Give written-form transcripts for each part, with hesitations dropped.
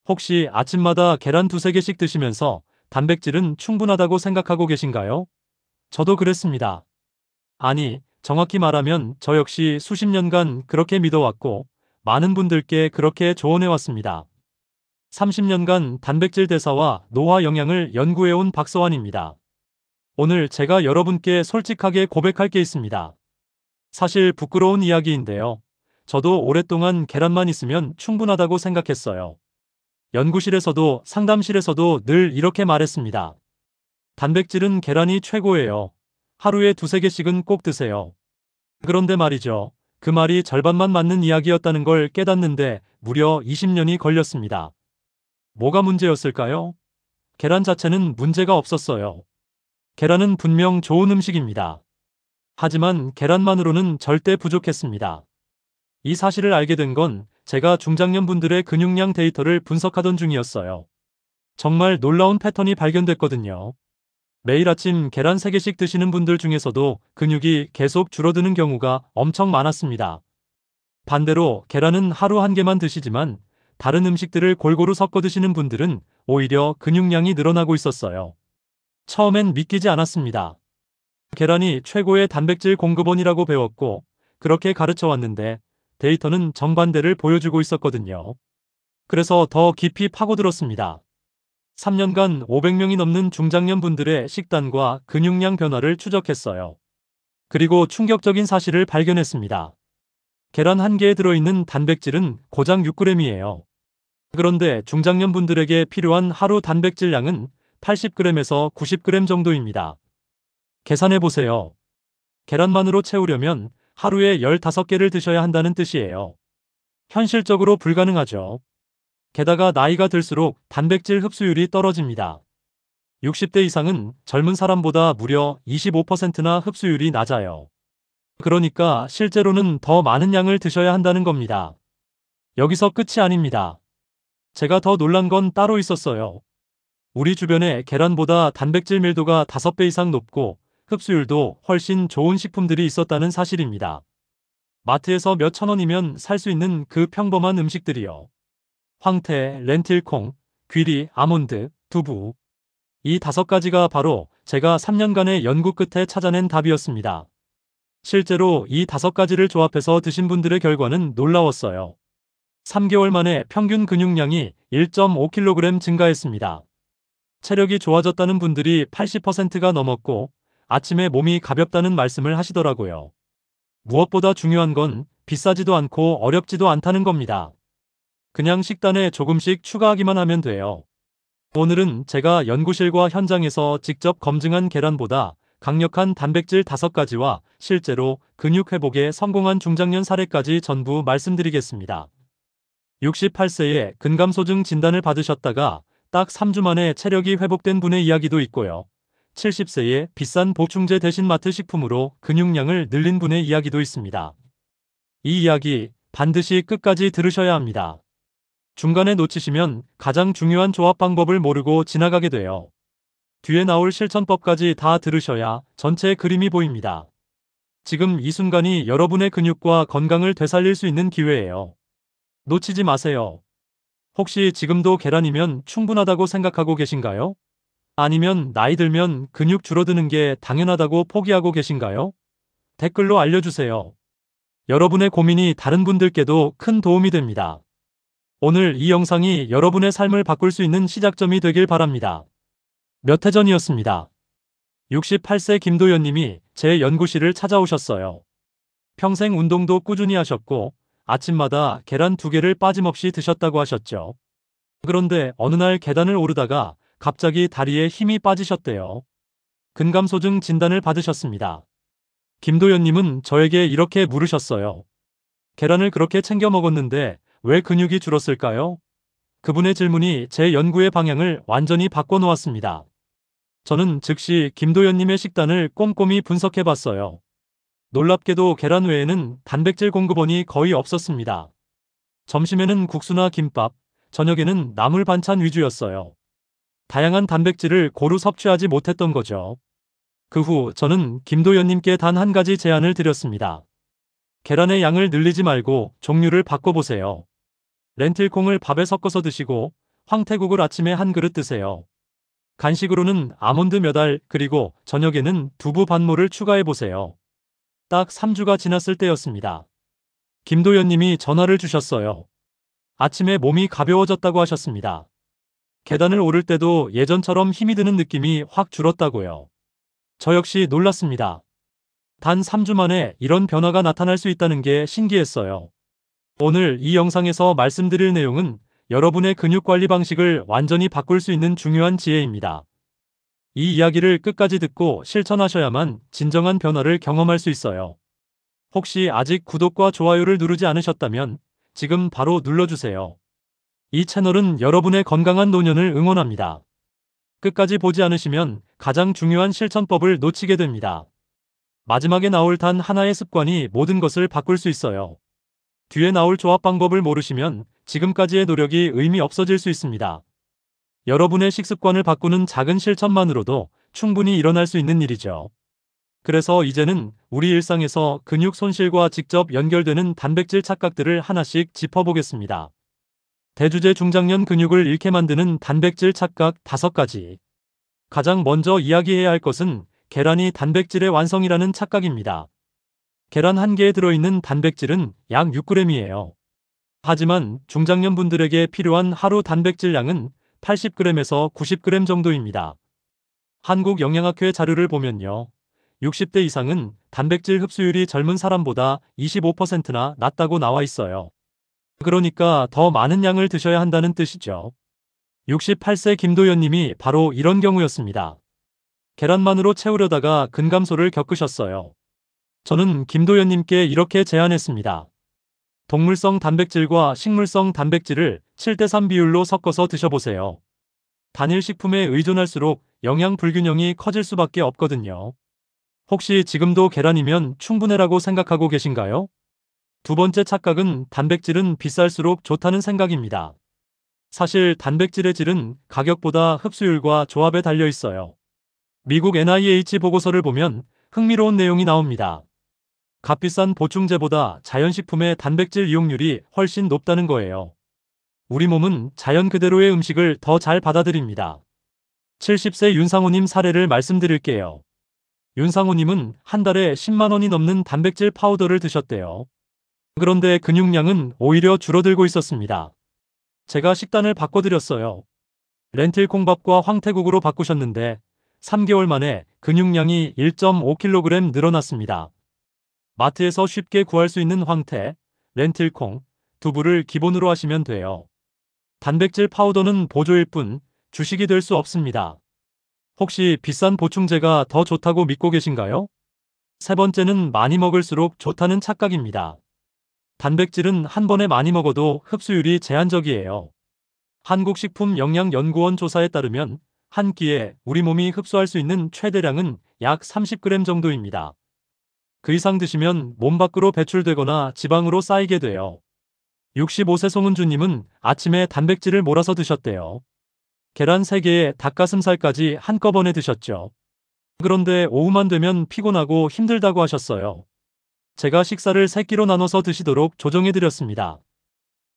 혹시 아침마다 계란 두세 개씩 드시면서 단백질은 충분하다고 생각하고 계신가요? 저도 그랬습니다. 아니, 정확히 말하면 저 역시 수십 년간 그렇게 믿어왔고 많은 분들께 그렇게 조언해왔습니다. 30년간 단백질 대사와 노화 영양을 연구해온 박서환입니다. 오늘 제가 여러분께 솔직하게 고백할 게 있습니다. 사실 부끄러운 이야기인데요. 저도 오랫동안 계란만 있으면 충분하다고 생각했어요. 연구실에서도 상담실에서도 늘 이렇게 말했습니다. 단백질은 계란이 최고예요. 하루에 두세 개씩은 꼭 드세요. 그런데 말이죠. 그 말이 절반만 맞는 이야기였다는 걸 깨닫는데 무려 20년이 걸렸습니다. 뭐가 문제였을까요? 계란 자체는 문제가 없었어요. 계란은 분명 좋은 음식입니다. 하지만 계란만으로는 절대 부족했습니다. 이 사실을 알게 된 건 제가 중장년 분들의 근육량 데이터를 분석하던 중이었어요. 정말 놀라운 패턴이 발견됐거든요. 매일 아침 계란 3개씩 드시는 분들 중에서도 근육이 계속 줄어드는 경우가 엄청 많았습니다. 반대로 계란은 하루 1개만 드시지만 다른 음식들을 골고루 섞어 드시는 분들은 오히려 근육량이 늘어나고 있었어요. 처음엔 믿기지 않았습니다. 계란이 최고의 단백질 공급원이라고 배웠고 그렇게 가르쳐 왔는데 데이터는 정반대를 보여주고 있었거든요. 그래서 더 깊이 파고들었습니다. 3년간 500명이 넘는 중장년 분들의 식단과 근육량 변화를 추적했어요. 그리고 충격적인 사실을 발견했습니다. 계란 1개에 들어있는 단백질은 고작 6g이에요. 그런데 중장년 분들에게 필요한 하루 단백질량은 80g에서 90g 정도입니다. 계산해보세요. 계란만으로 채우려면 하루에 15개를 드셔야 한다는 뜻이에요. 현실적으로 불가능하죠. 게다가 나이가 들수록 단백질 흡수율이 떨어집니다. 60대 이상은 젊은 사람보다 무려 25%나 흡수율이 낮아요. 그러니까 실제로는 더 많은 양을 드셔야 한다는 겁니다. 여기서 끝이 아닙니다. 제가 더 놀란 건 따로 있었어요. 우리 주변에 계란보다 단백질 밀도가 5배 이상 높고 흡수율도 훨씬 좋은 식품들이 있었다는 사실입니다. 마트에서 몇천 원이면 살 수 있는 그 평범한 음식들이요. 황태, 렌틸콩, 귀리, 아몬드, 두부. 이 5가지가 바로 제가 3년간의 연구 끝에 찾아낸 답이었습니다. 실제로 이 5가지를 조합해서 드신 분들의 결과는 놀라웠어요. 3개월 만에 평균 근육량이 1.5kg 증가했습니다. 체력이 좋아졌다는 분들이 80%가 넘었고 아침에 몸이 가볍다는 말씀을 하시더라고요. 무엇보다 중요한 건 비싸지도 않고 어렵지도 않다는 겁니다. 그냥 식단에 조금씩 추가하기만 하면 돼요. 오늘은 제가 연구실과 현장에서 직접 검증한 계란보다 강력한 단백질 5가지와 실제로 근육 회복에 성공한 중장년 사례까지 전부 말씀드리겠습니다. 68세에 근감소증 진단을 받으셨다가 딱 3주 만에 체력이 회복된 분의 이야기도 있고요. 70세에 비싼 보충제 대신 마트 식품으로 근육량을 늘린 분의 이야기도 있습니다. 이 이야기 반드시 끝까지 들으셔야 합니다. 중간에 놓치시면 가장 중요한 조합 방법을 모르고 지나가게 돼요. 뒤에 나올 실천법까지 다 들으셔야 전체 그림이 보입니다. 지금 이 순간이 여러분의 근육과 건강을 되살릴 수 있는 기회예요. 놓치지 마세요. 혹시 지금도 계란이면 충분하다고 생각하고 계신가요? 아니면 나이 들면 근육 줄어드는 게 당연하다고 포기하고 계신가요? 댓글로 알려주세요. 여러분의 고민이 다른 분들께도 큰 도움이 됩니다. 오늘 이 영상이 여러분의 삶을 바꿀 수 있는 시작점이 되길 바랍니다. 몇 해 전이었습니다. 68세 김도연님이 제 연구실을 찾아오셨어요. 평생 운동도 꾸준히 하셨고 아침마다 계란 2개를 빠짐없이 드셨다고 하셨죠. 그런데 어느 날 계단을 오르다가 갑자기 다리에 힘이 빠지셨대요. 근감소증 진단을 받으셨습니다. 김도연님은 저에게 이렇게 물으셨어요. 계란을 그렇게 챙겨 먹었는데 왜 근육이 줄었을까요? 그분의 질문이 제 연구의 방향을 완전히 바꿔놓았습니다. 저는 즉시 김도연님의 식단을 꼼꼼히 분석해봤어요. 놀랍게도 계란 외에는 단백질 공급원이 거의 없었습니다. 점심에는 국수나 김밥, 저녁에는 나물 반찬 위주였어요. 다양한 단백질을 고루 섭취하지 못했던 거죠. 그 후 저는 김도연님께 단 한 가지 제안을 드렸습니다. 계란의 양을 늘리지 말고 종류를 바꿔보세요. 렌틸콩을 밥에 섞어서 드시고 황태국을 아침에 한 그릇 드세요. 간식으로는 아몬드 몇 알, 그리고 저녁에는 두부 반모를 추가해 보세요. 딱 3주가 지났을 때였습니다. 김도연님이 전화를 주셨어요. 아침에 몸이 가벼워졌다고 하셨습니다. 계단을 오를 때도 예전처럼 힘이 드는 느낌이 확 줄었다고요. 저 역시 놀랐습니다. 단 3주 만에 이런 변화가 나타날 수 있다는 게 신기했어요. 오늘 이 영상에서 말씀드릴 내용은 여러분의 근육 관리 방식을 완전히 바꿀 수 있는 중요한 지혜입니다. 이 이야기를 끝까지 듣고 실천하셔야만 진정한 변화를 경험할 수 있어요. 혹시 아직 구독과 좋아요를 누르지 않으셨다면 지금 바로 눌러주세요. 이 채널은 여러분의 건강한 노년을 응원합니다. 끝까지 보지 않으시면 가장 중요한 실천법을 놓치게 됩니다. 마지막에 나올 단 하나의 습관이 모든 것을 바꿀 수 있어요. 뒤에 나올 조합 방법을 모르시면 지금까지의 노력이 의미 없어질 수 있습니다. 여러분의 식습관을 바꾸는 작은 실천만으로도 충분히 일어날 수 있는 일이죠. 그래서 이제는 우리 일상에서 근육 손실과 직접 연결되는 단백질 착각들을 하나씩 짚어보겠습니다. 대주제 중장년 근육을 잃게 만드는 단백질 착각 5가지. 가장 먼저 이야기해야 할 것은 계란이 단백질의 완성이라는 착각입니다. 계란 한 개에 들어있는 단백질은 약 6g이에요. 하지만 중장년 분들에게 필요한 하루 단백질 양은 80g에서 90g 정도입니다. 한국영양학회 자료를 보면요. 60대 이상은 단백질 흡수율이 젊은 사람보다 25%나 낮다고 나와 있어요. 그러니까 더 많은 양을 드셔야 한다는 뜻이죠. 68세 김도연님이 바로 이런 경우였습니다. 계란만으로 채우려다가 근감소를 겪으셨어요. 저는 김도연님께 이렇게 제안했습니다. 동물성 단백질과 식물성 단백질을 7:3 비율로 섞어서 드셔보세요. 단일 식품에 의존할수록 영양 불균형이 커질 수밖에 없거든요. 혹시 지금도 계란이면 충분해라고 생각하고 계신가요? 두 번째 착각은 단백질은 비쌀수록 좋다는 생각입니다. 사실 단백질의 질은 가격보다 흡수율과 조합에 달려 있어요. 미국 NIH 보고서를 보면 흥미로운 내용이 나옵니다. 값비싼 보충제보다 자연식품의 단백질 이용률이 훨씬 높다는 거예요. 우리 몸은 자연 그대로의 음식을 더 잘 받아들입니다. 70세 윤상호님 사례를 말씀드릴게요. 윤상호님은 한 달에 10만 원이 넘는 단백질 파우더를 드셨대요. 그런데 근육량은 오히려 줄어들고 있었습니다. 제가 식단을 바꿔드렸어요. 렌틸 콩밥과 황태국으로 바꾸셨는데 3개월 만에 근육량이 1.5kg 늘어났습니다. 마트에서 쉽게 구할 수 있는 황태, 렌틸콩, 두부를 기본으로 하시면 돼요. 단백질 파우더는 보조일 뿐 주식이 될 수 없습니다. 혹시 비싼 보충제가 더 좋다고 믿고 계신가요? 세 번째는 많이 먹을수록 좋다는 착각입니다. 단백질은 한 번에 많이 먹어도 흡수율이 제한적이에요. 한국식품영양연구원 조사에 따르면 한 끼에 우리 몸이 흡수할 수 있는 최대량은 약 30g 정도입니다. 그 이상 드시면 몸 밖으로 배출되거나 지방으로 쌓이게 돼요. 65세 송은주님은 아침에 단백질을 몰아서 드셨대요. 계란 3개에 닭가슴살까지 한꺼번에 드셨죠. 그런데 오후만 되면 피곤하고 힘들다고 하셨어요. 제가 식사를 3끼로 나눠서 드시도록 조정해드렸습니다.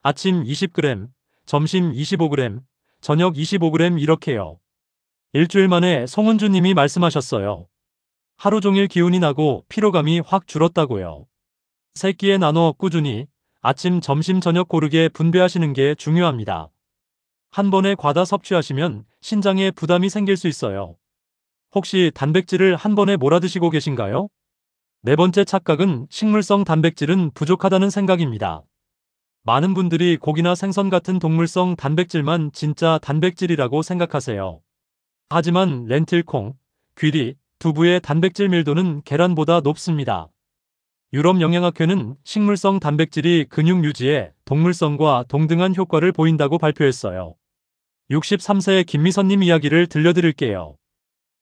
아침 20g, 점심 25g, 저녁 25g 이렇게요. 일주일 만에 송은주님이 말씀하셨어요. 하루 종일 기운이 나고 피로감이 확 줄었다고요. 3끼에 나눠 꾸준히 아침, 점심, 저녁 고르게 분배하시는 게 중요합니다. 한 번에 과다 섭취하시면 신장에 부담이 생길 수 있어요. 혹시 단백질을 한 번에 몰아드시고 계신가요? 네 번째 착각은 식물성 단백질은 부족하다는 생각입니다. 많은 분들이 고기나 생선 같은 동물성 단백질만 진짜 단백질이라고 생각하세요. 하지만 렌틸콩, 귀리, 두부의 단백질 밀도는 계란보다 높습니다. 유럽영양학회는 식물성 단백질이 근육 유지에 동물성과 동등한 효과를 보인다고 발표했어요. 63세의 김미선님 이야기를 들려드릴게요.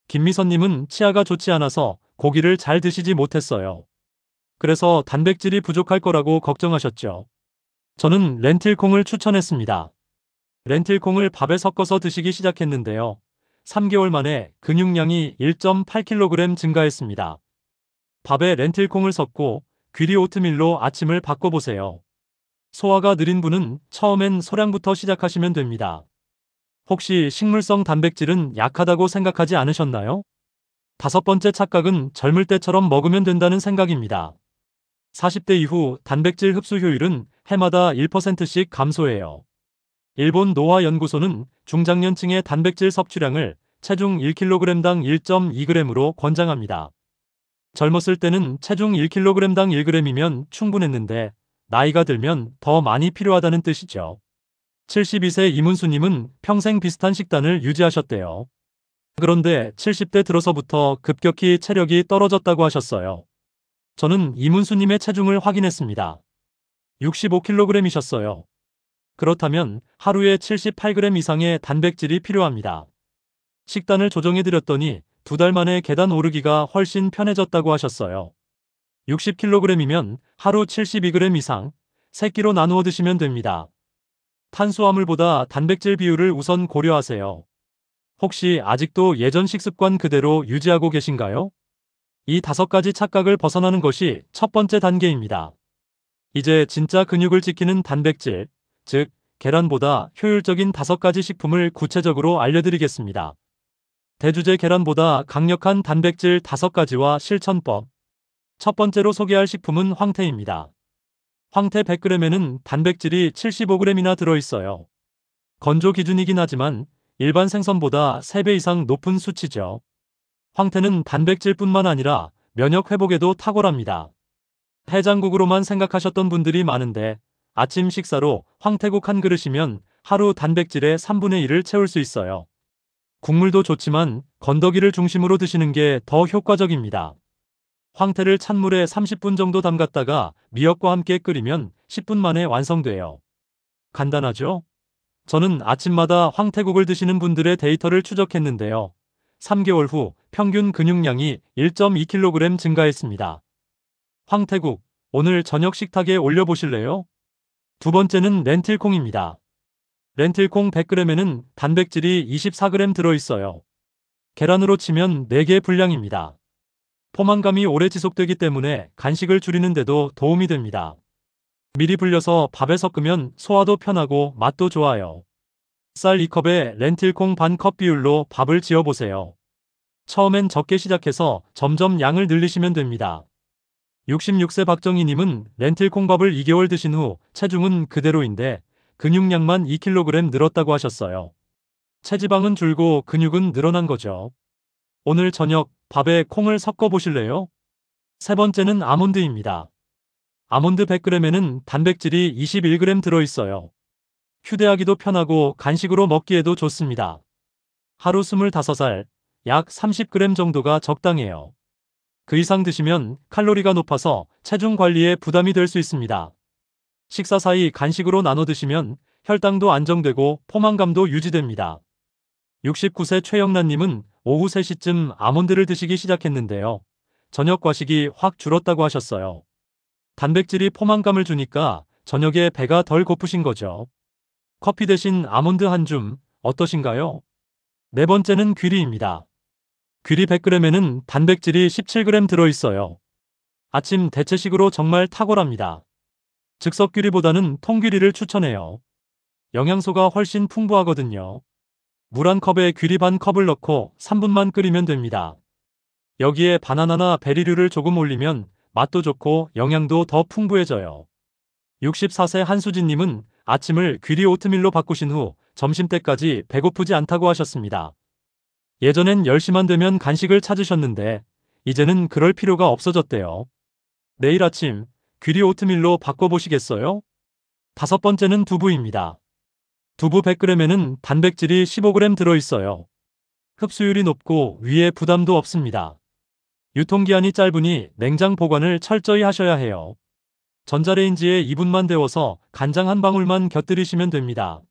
김미선님은 치아가 좋지 않아서 고기를 잘 드시지 못했어요. 그래서 단백질이 부족할 거라고 걱정하셨죠. 저는 렌틸콩을 추천했습니다. 렌틸콩을 밥에 섞어서 드시기 시작했는데요. 3개월 만에 근육량이 1.8kg 증가했습니다. 밥에 렌틸콩을 섞고 귀리 오트밀로 아침을 바꿔보세요. 소화가 느린 분은 처음엔 소량부터 시작하시면 됩니다. 혹시 식물성 단백질은 약하다고 생각하지 않으셨나요? 다섯 번째 착각은 젊을 때처럼 먹으면 된다는 생각입니다. 40대 이후 단백질 흡수 효율은 해마다 1%씩 감소해요. 일본 노화 연구소는 중장년층의 단백질 섭취량을 체중 1kg당 1.2g으로 권장합니다. 젊었을 때는 체중 1kg당 1g이면 충분했는데 나이가 들면 더 많이 필요하다는 뜻이죠. 72세 이문수님은 평생 비슷한 식단을 유지하셨대요. 그런데 70대 들어서부터 급격히 체력이 떨어졌다고 하셨어요. 저는 이문수님의 체중을 확인했습니다. 65kg이셨어요. 그렇다면 하루에 78g 이상의 단백질이 필요합니다. 식단을 조정해드렸더니 2달 만에 계단 오르기가 훨씬 편해졌다고 하셨어요. 60kg이면 하루 72g 이상, 3끼로 나누어 드시면 됩니다. 탄수화물보다 단백질 비율을 우선 고려하세요. 혹시 아직도 예전 식습관 그대로 유지하고 계신가요? 이 5가지 착각을 벗어나는 것이 첫 번째 단계입니다. 이제 진짜 근육을 지키는 단백질, 즉 계란보다 효율적인 5가지 식품을 구체적으로 알려드리겠습니다. 대주제 계란보다 강력한 단백질 5가지와 실천법. 첫 번째로 소개할 식품은 황태입니다. 황태 100g에는 단백질이 75g이나 들어있어요. 건조 기준이긴 하지만 일반 생선보다 3배 이상 높은 수치죠. 황태는 단백질뿐만 아니라 면역 회복에도 탁월합니다. 해장국으로만 생각하셨던 분들이 많은데 아침 식사로 황태국 한 그릇이면 하루 단백질의 3분의 1을 채울 수 있어요. 국물도 좋지만 건더기를 중심으로 드시는 게 더 효과적입니다. 황태를 찬물에 30분 정도 담갔다가 미역과 함께 끓이면 10분 만에 완성돼요. 간단하죠? 저는 아침마다 황태국을 드시는 분들의 데이터를 추적했는데요. 3개월 후 평균 근육량이 1.2kg 증가했습니다. 황태국, 오늘 저녁 식탁에 올려보실래요? 두 번째는 렌틸콩입니다. 렌틸콩 100g에는 단백질이 24g 들어있어요. 계란으로 치면 4개 분량입니다. 포만감이 오래 지속되기 때문에 간식을 줄이는데도 도움이 됩니다. 미리 불려서 밥에 섞으면 소화도 편하고 맛도 좋아요. 쌀 2컵에 렌틸콩 반 컵 비율로 밥을 지어보세요. 처음엔 적게 시작해서 점점 양을 늘리시면 됩니다. 66세 박정희님은 렌틸콩밥을 2개월 드신 후 체중은 그대로인데 근육량만 2kg 늘었다고 하셨어요. 체지방은 줄고 근육은 늘어난 거죠. 오늘 저녁 밥에 콩을 섞어 보실래요? 세 번째는 아몬드입니다. 아몬드 100g에는 단백질이 21g 들어있어요. 휴대하기도 편하고 간식으로 먹기에도 좋습니다. 하루 25알, 약 30g 정도가 적당해요. 그 이상 드시면 칼로리가 높아서 체중 관리에 부담이 될 수 있습니다. 식사 사이 간식으로 나눠 드시면 혈당도 안정되고 포만감도 유지됩니다. 69세 최영란님은 오후 3시쯤 아몬드를 드시기 시작했는데요. 저녁 과식이 확 줄었다고 하셨어요. 단백질이 포만감을 주니까 저녁에 배가 덜 고프신 거죠. 커피 대신 아몬드 한 줌 어떠신가요? 네 번째는 귀리입니다. 귀리 100g에는 단백질이 17g 들어있어요. 아침 대체식으로 정말 탁월합니다. 즉석 귀리보다는 통귀리를 추천해요. 영양소가 훨씬 풍부하거든요. 물 한 컵에 귀리 반 컵을 넣고 3분만 끓이면 됩니다. 여기에 바나나나 베리류를 조금 올리면 맛도 좋고 영양도 더 풍부해져요. 64세 한수진님은 아침을 귀리 오트밀로 바꾸신 후 점심때까지 배고프지 않다고 하셨습니다. 예전엔 10시만 되면 간식을 찾으셨는데 이제는 그럴 필요가 없어졌대요. 내일 아침 귀리 오트밀로 바꿔보시겠어요? 다섯 번째는 두부입니다. 두부 100g에는 단백질이 15g 들어있어요. 흡수율이 높고 위에 부담도 없습니다. 유통기한이 짧으니 냉장 보관을 철저히 하셔야 해요. 전자레인지에 2분만 데워서 간장 한 방울만 곁들이시면 됩니다.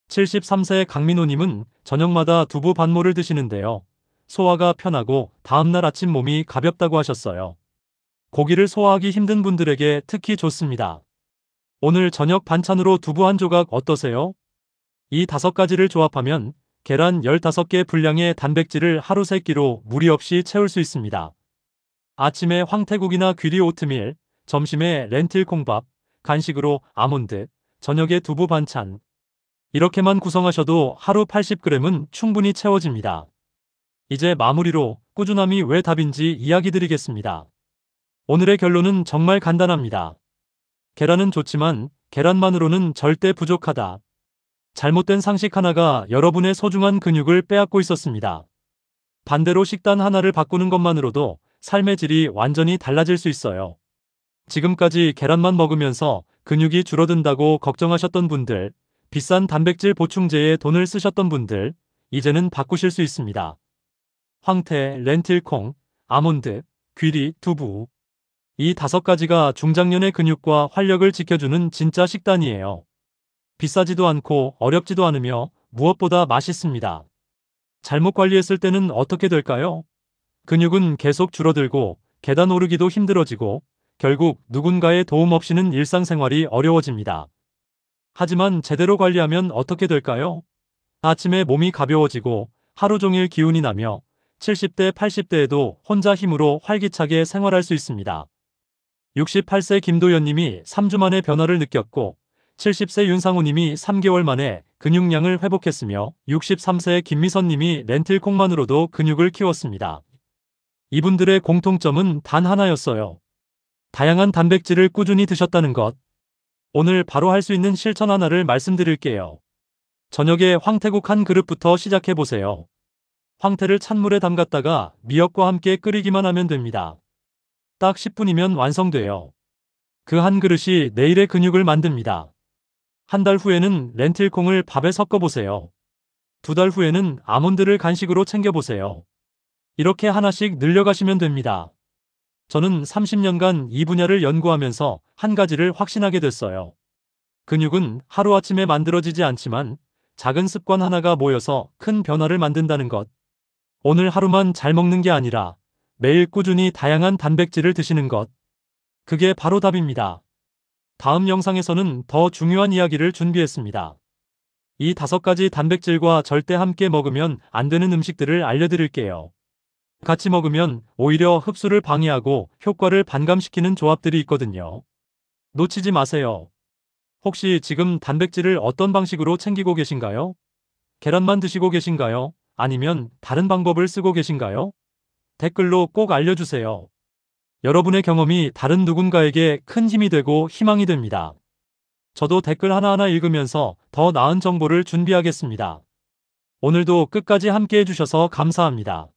73세 강민호님은 저녁마다 두부 반모를 드시는데요. 소화가 편하고 다음날 아침 몸이 가볍다고 하셨어요. 고기를 소화하기 힘든 분들에게 특히 좋습니다. 오늘 저녁 반찬으로 두부 한 조각 어떠세요? 이 5가지를 조합하면 계란 15개 분량의 단백질을 하루 3끼로 무리 없이 채울 수 있습니다. 아침에 황태국이나 귀리 오트밀, 점심에 렌틸콩밥, 간식으로 아몬드, 저녁에 두부 반찬. 이렇게만 구성하셔도 하루 80g은 충분히 채워집니다. 이제 마무리로 꾸준함이 왜 답인지 이야기 드리겠습니다. 오늘의 결론은 정말 간단합니다. 계란은 좋지만 계란만으로는 절대 부족하다. 잘못된 상식 하나가 여러분의 소중한 근육을 빼앗고 있었습니다. 반대로 식단 하나를 바꾸는 것만으로도 삶의 질이 완전히 달라질 수 있어요. 지금까지 계란만 먹으면서 근육이 줄어든다고 걱정하셨던 분들, 비싼 단백질 보충제에 돈을 쓰셨던 분들, 이제는 바꾸실 수 있습니다. 황태, 렌틸콩, 아몬드, 귀리, 두부. 이 5가지가 중장년의 근육과 활력을 지켜주는 진짜 식단이에요. 비싸지도 않고 어렵지도 않으며 무엇보다 맛있습니다. 잘못 관리했을 때는 어떻게 될까요? 근육은 계속 줄어들고 계단 오르기도 힘들어지고 결국 누군가의 도움 없이는 일상생활이 어려워집니다. 하지만 제대로 관리하면 어떻게 될까요? 아침에 몸이 가벼워지고 하루 종일 기운이 나며 70대, 80대에도 혼자 힘으로 활기차게 생활할 수 있습니다. 68세 김도연님이 3주 만에 변화를 느꼈고 70세 윤상우님이 3개월 만에 근육량을 회복했으며 63세 김미선님이 렌틸콩만으로도 근육을 키웠습니다. 이분들의 공통점은 단 하나였어요. 다양한 단백질을 꾸준히 드셨다는 것. 오늘 바로 할 수 있는 실천 하나를 말씀드릴게요. 저녁에 황태국 한 그릇부터 시작해보세요. 황태를 찬물에 담갔다가 미역과 함께 끓이기만 하면 됩니다. 딱 10분이면 완성돼요. 그 한 그릇이 내일의 근육을 만듭니다. 한 달 후에는 렌틸콩을 밥에 섞어보세요. 2달 후에는 아몬드를 간식으로 챙겨보세요. 이렇게 하나씩 늘려가시면 됩니다. 저는 30년간 이 분야를 연구하면서 한 가지를 확신하게 됐어요. 근육은 하루아침에 만들어지지 않지만 작은 습관 하나가 모여서 큰 변화를 만든다는 것. 오늘 하루만 잘 먹는 게 아니라 매일 꾸준히 다양한 단백질을 드시는 것. 그게 바로 답입니다. 다음 영상에서는 더 중요한 이야기를 준비했습니다. 이 5가지 단백질과 절대 함께 먹으면 안 되는 음식들을 알려드릴게요. 같이 먹으면 오히려 흡수를 방해하고 효과를 반감시키는 조합들이 있거든요. 놓치지 마세요. 혹시 지금 단백질을 어떤 방식으로 챙기고 계신가요? 계란만 드시고 계신가요? 아니면 다른 방법을 쓰고 계신가요? 댓글로 꼭 알려주세요. 여러분의 경험이 다른 누군가에게 큰 힘이 되고 희망이 됩니다. 저도 댓글 하나하나 읽으면서 더 나은 정보를 준비하겠습니다. 오늘도 끝까지 함께 해주셔서 감사합니다.